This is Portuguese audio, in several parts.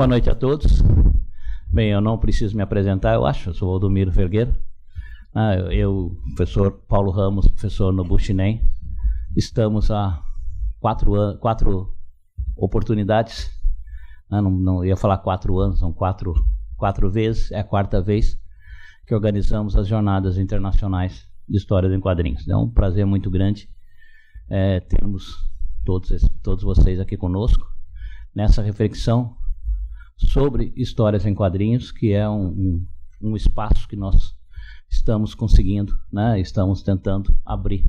Boa noite a todos. Bem, eu não preciso me apresentar, eu acho. Eu sou o Valdomiro Vergueiro. Eu, professor Paulo Ramos, professor no Buchinem. Estamos há 4 oportunidades. Não ia falar 4 anos, são 4 vezes. É a 4ª vez que organizamos as Jornadas Internacionais de Histórias em Quadrinhos. É um prazer muito grande termos todos vocês aqui conosco nessa reflexão sobre histórias em quadrinhos, que é um espaço que nós estamos conseguindo, né? Estamos tentando abrir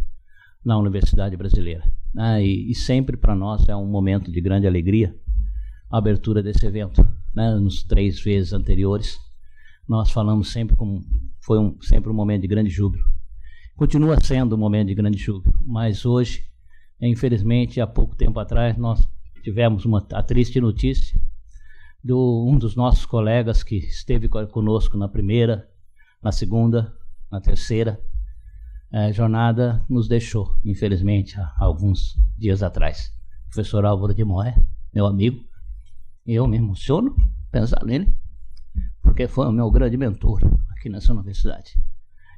na Universidade Brasileira, né? E sempre para nós é um momento de grande alegria a abertura desse evento, né? Nos 3 vezes anteriores nós falamos sempre sempre um momento de grande júbilo. Continua sendo um momento de grande júbilo, mas hoje, infelizmente, há pouco tempo atrás, nós tivemos a triste notícia de um dos nossos colegas que esteve conosco na primeira, na segunda, na terceira jornada, nos deixou, infelizmente, há alguns dias atrás. O professor Álvaro de Moé, meu amigo, e eu me emociono pensar nele, porque foi o meu grande mentor aqui nessa universidade.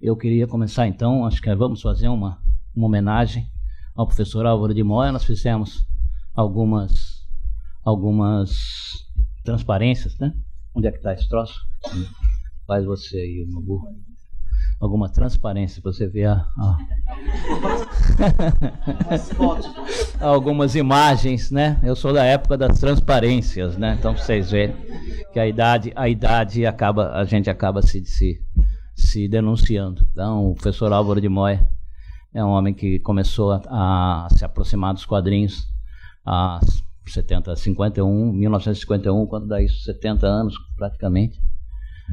Eu queria começar então, acho que vamos fazer uma homenagem ao professor Álvaro de Moé. Nós fizemos algumas transparências, né? Onde é que está esse troço? Faz você aí, Nobu. Alguma transparência para você ver as fotos. Algumas imagens, né? Eu sou da época das transparências, né? Então vocês veem que a idade acaba, a gente acaba se denunciando. Então o professor Álvaro de Moé é um homem que começou a se aproximar dos quadrinhos há 1951, quando dá isso, 70 anos praticamente.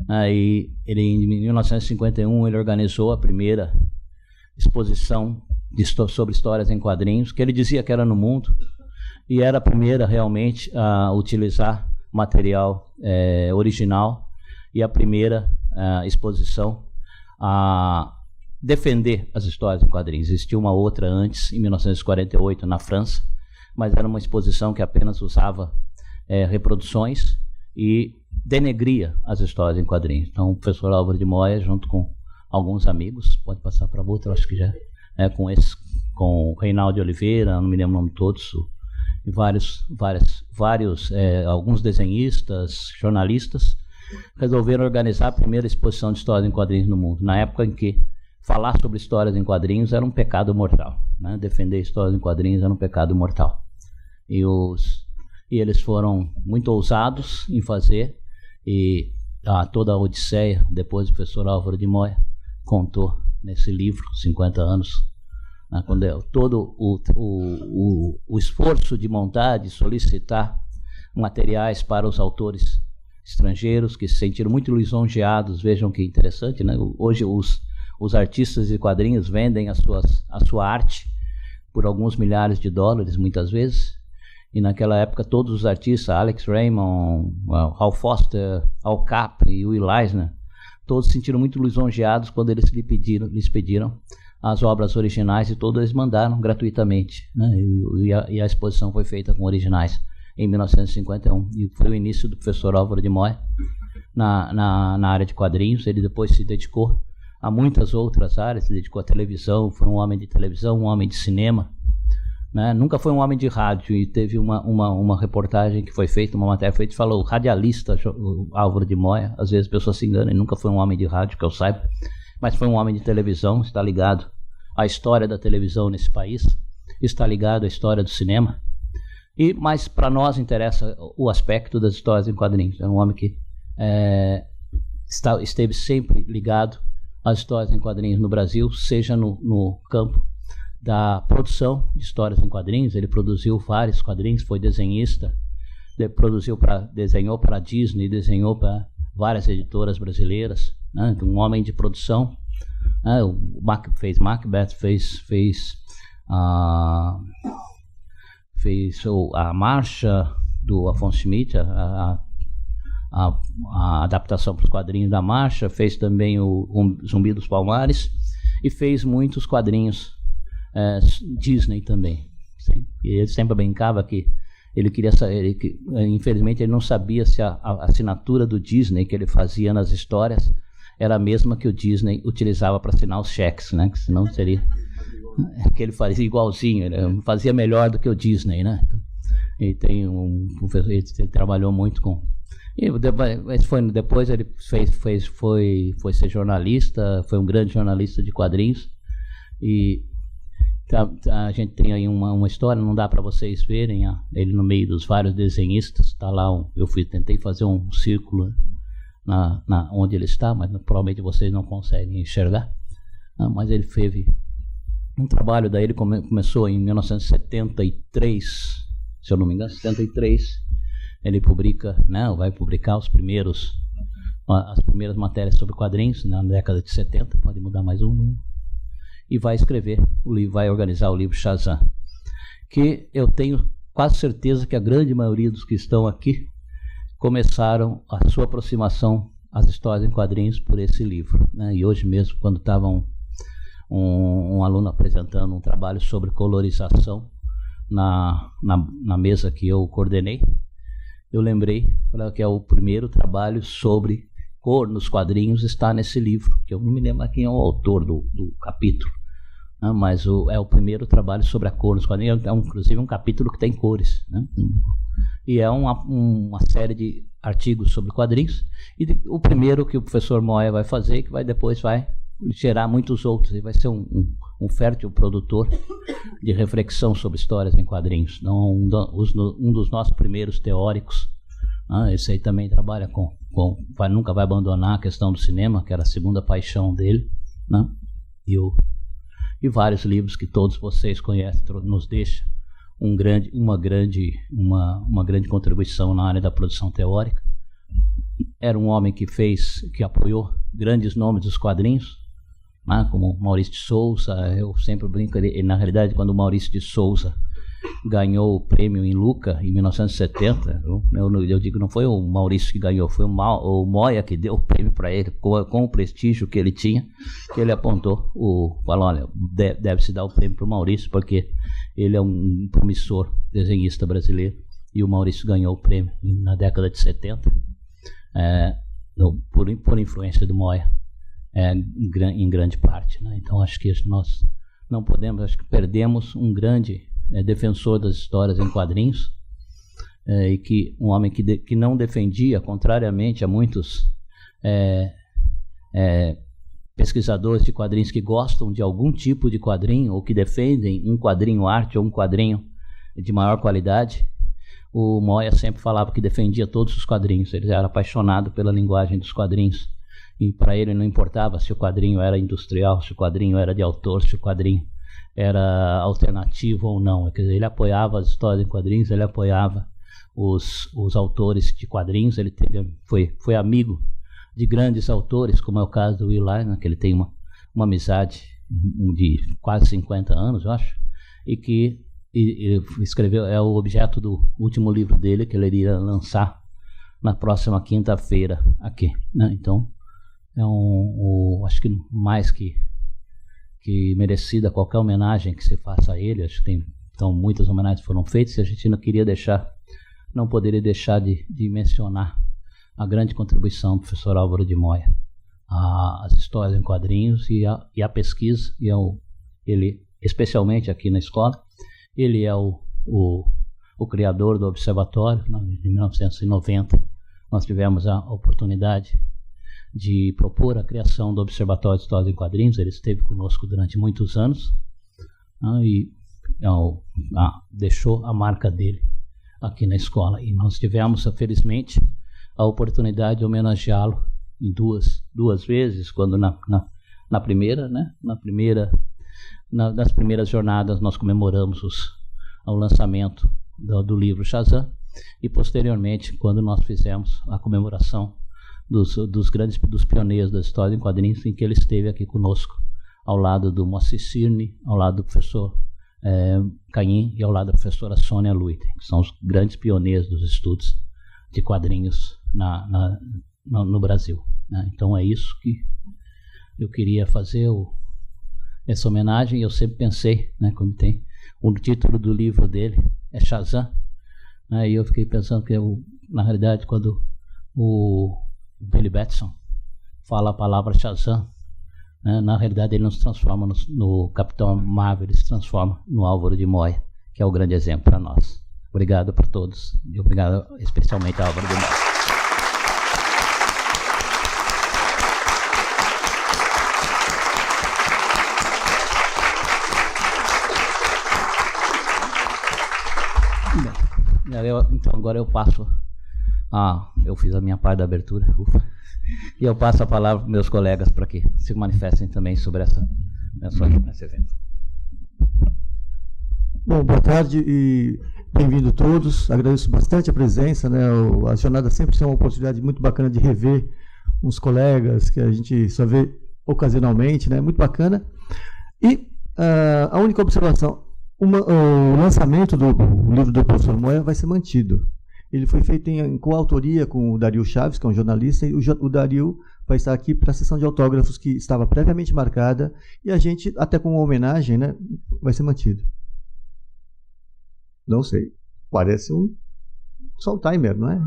Aí, em 1951, ele organizou a primeira exposição sobre histórias em quadrinhos, que ele dizia que era no mundo, e era a primeira realmente a utilizar material original, e a primeira exposição a defender as histórias em quadrinhos. Existia uma outra antes, em 1948, na França, mas era uma exposição que apenas usava reproduções e denegria as histórias em quadrinhos. Então, o professor Álvaro de Moé, junto com alguns amigos, pode passar para outra, acho que já com o Reinaldo Oliveira, não me lembro o nome de todos, e alguns desenhistas, jornalistas, resolveram organizar a primeira exposição de histórias em quadrinhos no mundo, na época em que falar sobre histórias em quadrinhos era um pecado mortal, né? Defender histórias em quadrinhos era um pecado mortal. E eles foram muito ousados em fazer, e toda a odisseia, depois o professor Álvaro de Moé contou nesse livro, 50 anos, né, quando todo o esforço de montar, de solicitar materiais para os autores estrangeiros, que se sentiram muito lisonjeados. Vejam que interessante, né? Hoje os artistas de quadrinhos vendem a sua arte por alguns milhares de dólares, muitas vezes. E naquela época todos os artistas, Alex Raymond, Hal Foster, Al Capri e Will Eisner, todos se sentiram muito lisonjeados quando eles lhes pediram as obras originais, e todos eles mandaram gratuitamente, né? E a exposição foi feita com originais em 1951. E foi o início do professor Álvaro de Moé na área de quadrinhos. Ele depois se dedicou a muitas outras áreas, se dedicou à televisão, foi um homem de televisão, um homem de cinema, né? Nunca foi um homem de rádio, e teve uma reportagem que foi feita, uma matéria feita, falou radialista Álvaro de Moé. Às vezes as pessoas se enganam, ele nunca foi um homem de rádio, que eu saiba, mas foi um homem de televisão, está ligado à história da televisão nesse país, está ligado à história do cinema, mas para nós interessa o aspecto das histórias em quadrinhos. É um homem que esteve sempre ligado às histórias em quadrinhos no Brasil, seja no campo da produção de histórias em quadrinhos. Ele produziu vários quadrinhos, foi desenhista, desenhou para a Disney, desenhou para várias editoras brasileiras, né? Um homem de produção, né? Fez Macbeth, fez a marcha do Afonso Schmidt, a adaptação para os quadrinhos da marcha, fez também o Zumbi dos Palmares, e fez muitos quadrinhos Disney também. Sim. E ele sempre brincava que Ele queria saber, infelizmente ele não sabia se a assinatura do Disney que ele fazia nas histórias era a mesma que o Disney utilizava para assinar os cheques, né? Que senão seria que ele fazia igualzinho, ele fazia melhor do que o Disney, né? E tem um professor, ele trabalhou muito com. E depois ele foi ser jornalista, foi um grande jornalista de quadrinhos. E a gente tem aí uma história, não dá para vocês verem ele no meio dos vários desenhistas. Tá lá, tentei fazer um círculo onde ele está, mas provavelmente vocês não conseguem enxergar. Mas ele fez um trabalho, daí ele começou em 1973, se eu não me engano, 73. Ele publica, né, vai publicar as primeiras matérias sobre quadrinhos na década de 70, pode mudar mais um, e vai escrever o livro, vai organizar o livro Shazam, que eu tenho quase certeza que a grande maioria dos que estão aqui começaram a sua aproximação às histórias em quadrinhos por esse livro, né? E hoje mesmo, quando estava um aluno apresentando um trabalho sobre colorização na mesa que eu coordenei, eu lembrei que é o primeiro trabalho sobre cor nos quadrinhos, está nesse livro, que eu não me lembro quem é o autor do capítulo, né? Mas é o primeiro trabalho sobre a cor nos quadrinhos, inclusive um capítulo que tem cores, né? E é uma série de artigos sobre quadrinhos, e o primeiro que o professor Moya vai fazer, que depois vai gerar muitos outros, e vai ser um fértil produtor de reflexão sobre histórias em quadrinhos. Então, um dos nossos primeiros teóricos, esse aí também trabalha nunca vai abandonar a questão do cinema, que era a segunda paixão dele, né? E vários livros que todos vocês conhecem, nos deixa uma grande contribuição na área da produção teórica. Era um homem que apoiou grandes nomes dos quadrinhos, né, como Maurício de Souza. Eu sempre brinco, na realidade, quando o Maurício de Souza ganhou o prêmio em Luca em 1970, eu digo, não foi o Maurício que ganhou, foi o Moya que deu o prêmio para ele, com o prestígio que ele tinha, que ele apontou, falou, olha, deve-se dar o prêmio para o Maurício, porque ele é um promissor desenhista brasileiro, e o Maurício ganhou o prêmio na década de 70, por influência do Moya, em grande parte, né? Então acho que nós não podemos, acho que perdemos um grande defensor das histórias em quadrinhos, e que um homem que não defendia, contrariamente a muitos pesquisadores de quadrinhos que gostam de algum tipo de quadrinho, ou que defendem um quadrinho arte ou um quadrinho de maior qualidade. O Moya sempre falava que defendia todos os quadrinhos, ele era apaixonado pela linguagem dos quadrinhos, e para ele não importava se o quadrinho era industrial, se o quadrinho era de autor, se o quadrinho era alternativo ou não. Quer dizer, ele apoiava as histórias em quadrinhos, ele apoiava os autores de quadrinhos, ele foi amigo de grandes autores, como é o caso do Will Eisner, que ele tem uma amizade de quase 50 anos, eu acho, e que ele escreveu, é o objeto do último livro dele, que ele iria lançar na próxima quinta-feira aqui, né? Então, acho que mais que merecida qualquer homenagem que se faça a ele. Acho que então muitas homenagens foram feitas, e a gente não poderia deixar de mencionar a grande contribuição do professor Álvaro de Moya às histórias em quadrinhos e a pesquisa, ele, especialmente aqui na escola, ele é o criador do observatório. Em 1990 nós tivemos a oportunidade de propor a criação do Observatório de Histórias em Quadrinhos. Ele esteve conosco durante muitos anos, e deixou a marca dele aqui na escola. E nós tivemos, felizmente, a oportunidade de homenageá-lo em duas vezes, quando na primeira, né? Nas primeiras jornadas nós comemoramos o lançamento do livro Shazam, e posteriormente, quando nós fizemos a comemoração dos pioneiros da história em quadrinhos, em que ele esteve aqui conosco, ao lado do Moacir Cirne, ao lado do professor Caim e ao lado da professora Sônia Luiten, que são os grandes pioneiros dos estudos de quadrinhos no Brasil, né? Então é isso que eu queria fazer, essa homenagem. Eu sempre pensei, né, quando tem o título do livro dele é Shazam, Aí eu fiquei pensando que, na realidade, quando o Billy Batson fala a palavra Shazam, né, na realidade ele não se transforma no Capitão Marvel, ele se transforma no Álvaro de Moya, que é o grande exemplo para nós. Obrigado para todos e obrigado especialmente ao Álvaro de Moya. Então agora eu passo eu fiz a minha parte da abertura, e eu passo a palavra para meus colegas para que se manifestem também sobre esse evento. Bom, boa tarde e bem-vindo todos. Agradeço bastante a presença, né? A jornada sempre é uma oportunidade muito bacana de rever uns colegas que a gente só vê ocasionalmente, né? Muito bacana. E a única observação, o lançamento do livro do professor Moya vai ser mantido. Ele foi feito em coautoria com o Dario Chaves, que é um jornalista, e o Dario vai estar aqui para a sessão de autógrafos que estava previamente marcada, e a gente, até com uma homenagem, né, vai ser mantido. Não sei, parece só um timer, não é?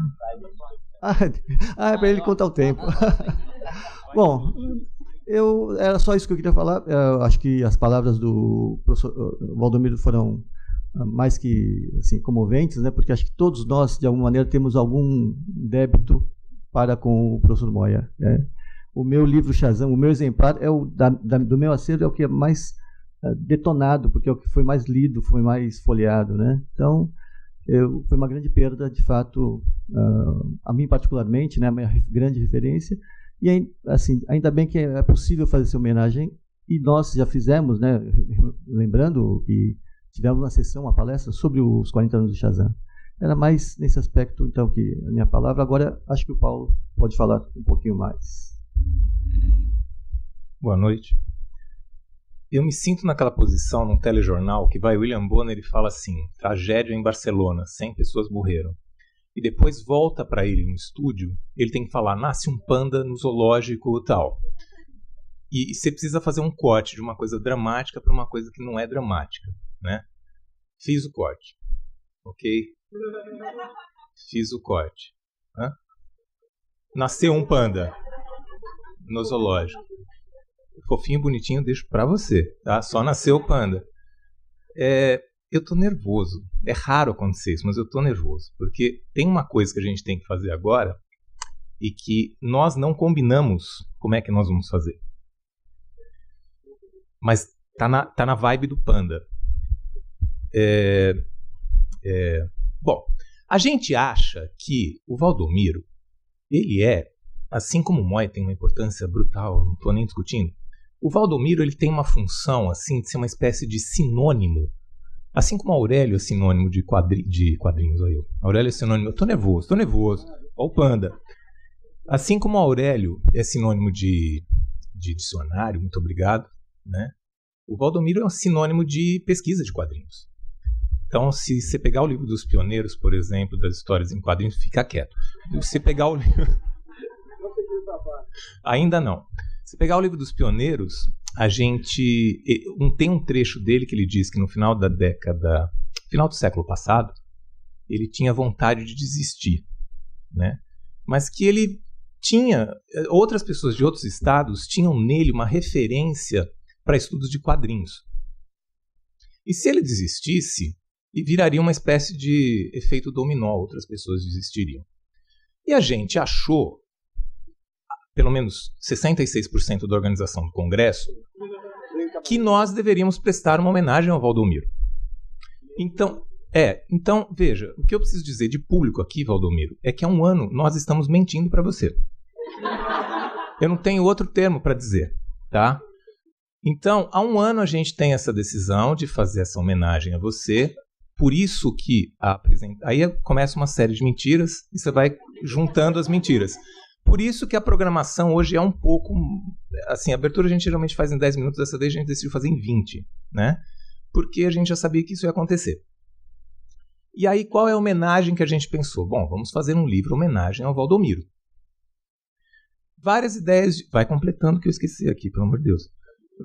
É para ele contar o tempo. Bom, era só isso que eu queria falar. Eu acho que as palavras do professor Valdomiro foram mais que assim, comoventes, né? Porque acho que todos nós, de alguma maneira, temos algum débito para com o professor Moya. Né? O meu livro Shazam, o meu exemplar, do meu acervo, é o que é mais detonado, porque é o que foi mais lido, foi mais folheado. Né? Então, foi uma grande perda, de fato, a mim particularmente, né? A minha grande referência. E assim, ainda bem que é possível fazer essa homenagem, e nós já fizemos, né, lembrando que tivemos uma sessão, uma palestra sobre os 40 anos do Shazam. Era mais nesse aspecto, então, que a minha palavra. Agora, acho que o Paulo pode falar um pouquinho mais. Boa noite. Eu me sinto naquela posição num telejornal que vai William Bonner e fala assim, tragédia em Barcelona, 100 pessoas morreram. E depois volta para ele no estúdio, ele tem que falar, nasce um panda no zoológico e tal. E você precisa fazer um corte de uma coisa dramática para uma coisa que não é dramática, né? Fiz o corte, ok? Fiz o corte. Nasceu um panda no zoológico. Fofinho, bonitinho, deixo para você, tá? Só nasceu o panda. Eu tô nervoso. É raro acontecer isso, mas eu tô nervoso. Porque tem uma coisa que a gente tem que fazer agora e que nós não combinamos como é que nós vamos fazer. Mas tá na vibe do panda. Bom, a gente acha que o Valdomiro, ele assim como o Moya tem uma importância brutal, não tô nem discutindo, o Valdomiro ele tem uma função assim, de ser uma espécie de sinônimo. Assim como Aurélio é sinônimo de quadrinhos, olha eu. Aurélio é sinônimo, eu tô nervoso. Olha o panda. Assim como Aurélio é sinônimo de dicionário, muito obrigado, né? O Valdomiro é um sinônimo de pesquisa de quadrinhos. Então, se você pegar o livro dos pioneiros, por exemplo, das histórias em quadrinhos, fica quieto. Se você pegar o livro... Ainda não. Se pegar o livro dos pioneiros, tem um trecho dele que ele diz que no final do século passado, ele tinha vontade de desistir, né? Mas que ele outras pessoas de outros estados tinham nele uma referência para estudos de quadrinhos. E se ele desistisse, viraria uma espécie de efeito dominó, outras pessoas desistiriam. E a gente achou, pelo menos 66% da organização do Congresso, que nós deveríamos prestar uma homenagem ao Valdomiro. Então, veja, o que eu preciso dizer de público aqui, Valdomiro, é que há um ano nós estamos mentindo para você. Eu não tenho outro termo para dizer, tá? Então, há um ano a gente tem essa decisão de fazer essa homenagem a você, por isso que aí começa uma série de mentiras e você vai juntando as mentiras. Por isso que a programação hoje é um pouco... Assim, a abertura a gente geralmente faz em 10 minutos, dessa vez a gente decidiu fazer em 20, né? Porque a gente já sabia que isso ia acontecer. E aí, qual é a homenagem que a gente pensou? Bom, vamos fazer um livro homenagem ao Valdomiro. Várias ideias... Vai completando que eu esqueci aqui, pelo amor de Deus.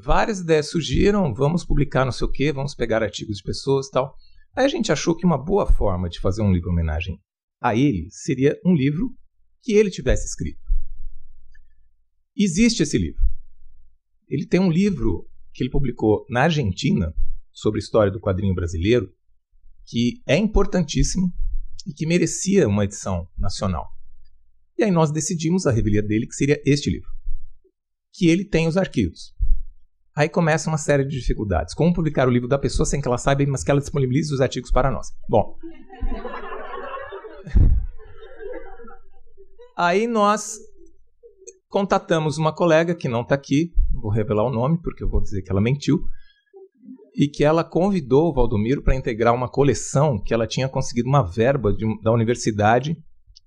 Várias ideias surgiram, vamos publicar não sei o quê, vamos pegar artigos de pessoas e tal. Aí a gente achou que uma boa forma de fazer um livro homenagem a ele seria um livro que ele tivesse escrito. Existe esse livro. Ele tem um livro que ele publicou na Argentina sobre a história do quadrinho brasileiro, que é importantíssimo e que merecia uma edição nacional. E aí nós decidimos a revelia dele que seria este livro, que ele tem os arquivos. Aí começa uma série de dificuldades. Como publicar o livro da pessoa sem que ela saiba, mas que ela disponibilize os artigos para nós? Bom, aí nós contatamos uma colega que não está aqui, não vou revelar o nome porque eu vou dizer que ela mentiu, e que ela convidou o Valdomiro para integrar uma coleção que ela tinha conseguido uma verba da universidade,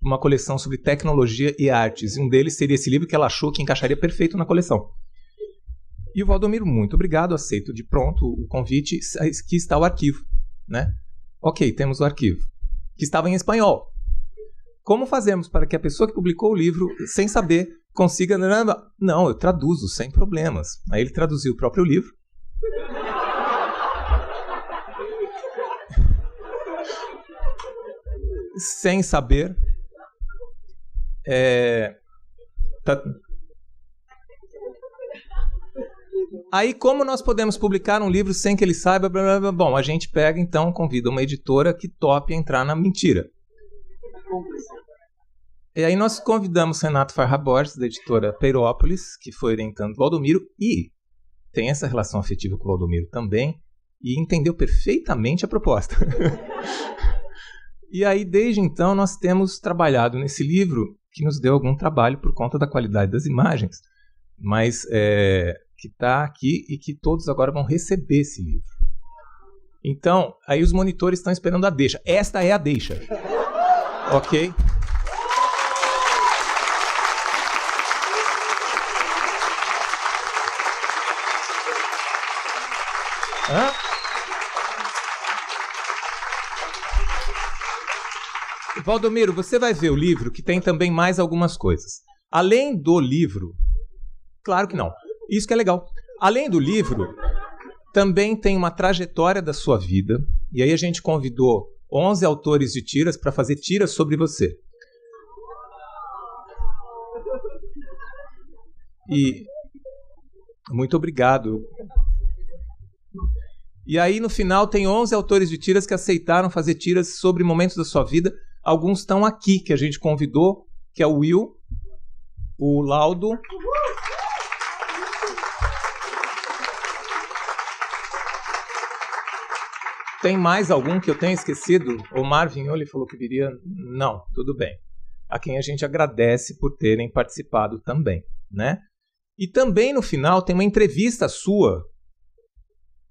uma coleção sobre tecnologia e artes. E um deles seria esse livro que ela achou que encaixaria perfeito na coleção. E o Valdomiro, muito obrigado, aceito de pronto o convite, que está o arquivo, né? Ok, temos o arquivo, que estava em espanhol. Como fazemos para que a pessoa que publicou o livro, sem saber, consiga... Não, eu traduzo, sem problemas. Aí ele traduziu o próprio livro. Sem saber. Aí, como nós podemos publicar um livro sem que ele saiba? Blá, blá, blá. Bom, a gente pega, então, convida uma editora que tope entrar na mentira. E aí nós convidamos Renato Farra Borges, da editora Peirópolis, que foi orientando o Valdomiro, e tem essa relação afetiva com o Valdomiro também, e entendeu perfeitamente a proposta. E aí, desde então, nós temos trabalhado nesse livro, que nos deu algum trabalho por conta da qualidade das imagens, mas que está aqui e que todos agora vão receber esse livro. Então, aí os monitores estão esperando a deixa. Esta é a deixa. Ok? Hã? Valdomiro, você vai ver o livro que tem também mais algumas coisas. Além do livro, claro que não. Isso que é legal. Além do livro, também tem uma trajetória da sua vida. E aí a gente convidou 11 autores de tiras para fazer tiras sobre você. E muito obrigado. E aí no final tem 11 autores de tiras que aceitaram fazer tiras sobre momentos da sua vida. Alguns estão aqui, que a gente convidou, que é o Will, o Laudo, tem mais algum que eu tenha esquecido? O Marvin ele falou que viria. Não, tudo bem. A quem a gente agradece por terem participado também, né? E também no final tem uma entrevista sua,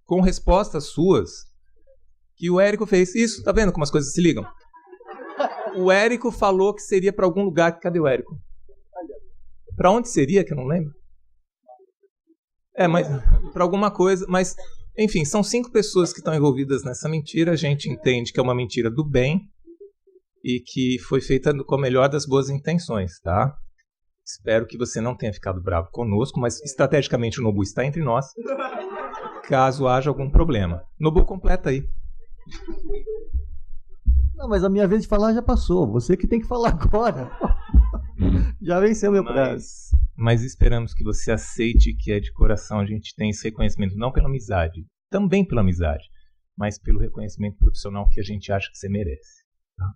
com respostas suas, que o Érico fez. Isso, tá vendo como as coisas se ligam? O Érico falou que seria para algum lugar. Cadê o Érico? Para onde seria, que eu não lembro? Mas para alguma coisa. Mas, enfim, são 5 pessoas que estão envolvidas nessa mentira. A gente entende que é uma mentira do bem e que foi feita com a melhor das boas intenções, tá? Espero que você não tenha ficado bravo conosco, mas estrategicamente o Nobu está entre nós, caso haja algum problema. Nobu, completa aí. Não, mas a minha vez de falar já passou. Você que tem que falar agora. Já venceu meu prazo. Mas esperamos que você aceite que é de coração. A gente tem esse reconhecimento, não pela amizade, também pela amizade, mas pelo reconhecimento profissional que a gente acha que você merece. Tá?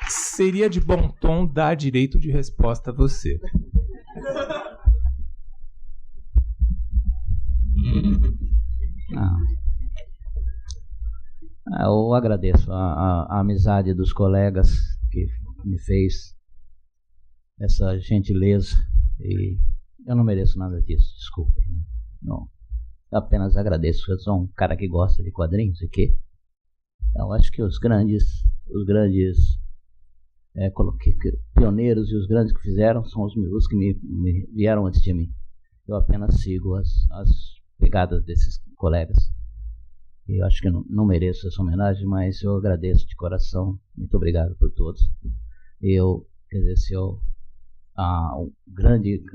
Seria de bom tom dar direito de resposta a você. Eu agradeço a amizade dos colegas que me fez essa gentileza e eu não mereço nada disso, desculpe. Não, eu apenas agradeço. Eu sou um cara que gosta de quadrinhos e que eu acho que os grandes pioneiros e os grandes que fizeram são os que me vieram antes de mim. Eu apenas sigo as pegadas desses colegas. E eu acho que não mereço essa homenagem, mas eu agradeço de coração. Muito obrigado por todos. Quer dizer,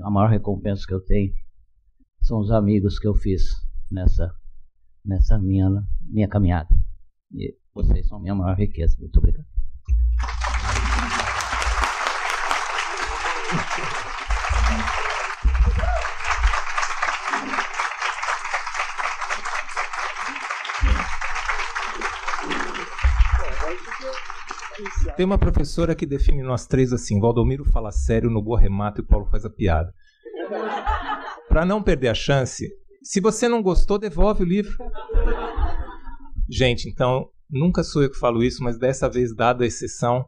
a maior recompensa que eu tenho são os amigos que eu fiz nessa minha caminhada. E vocês são minha maior riqueza. Muito obrigado. Tem uma professora que define nós três assim: Valdomiro fala sério, Noboa remata e o Paulo faz a piada. Para não perder a chance, se você não gostou, devolve o livro. Gente, então, nunca sou eu que falo isso, mas dessa vez, dada a exceção,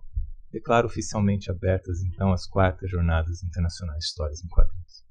declaro oficialmente abertas, então, as 4ª Jornadas Internacionais de Histórias em Quadrinhos.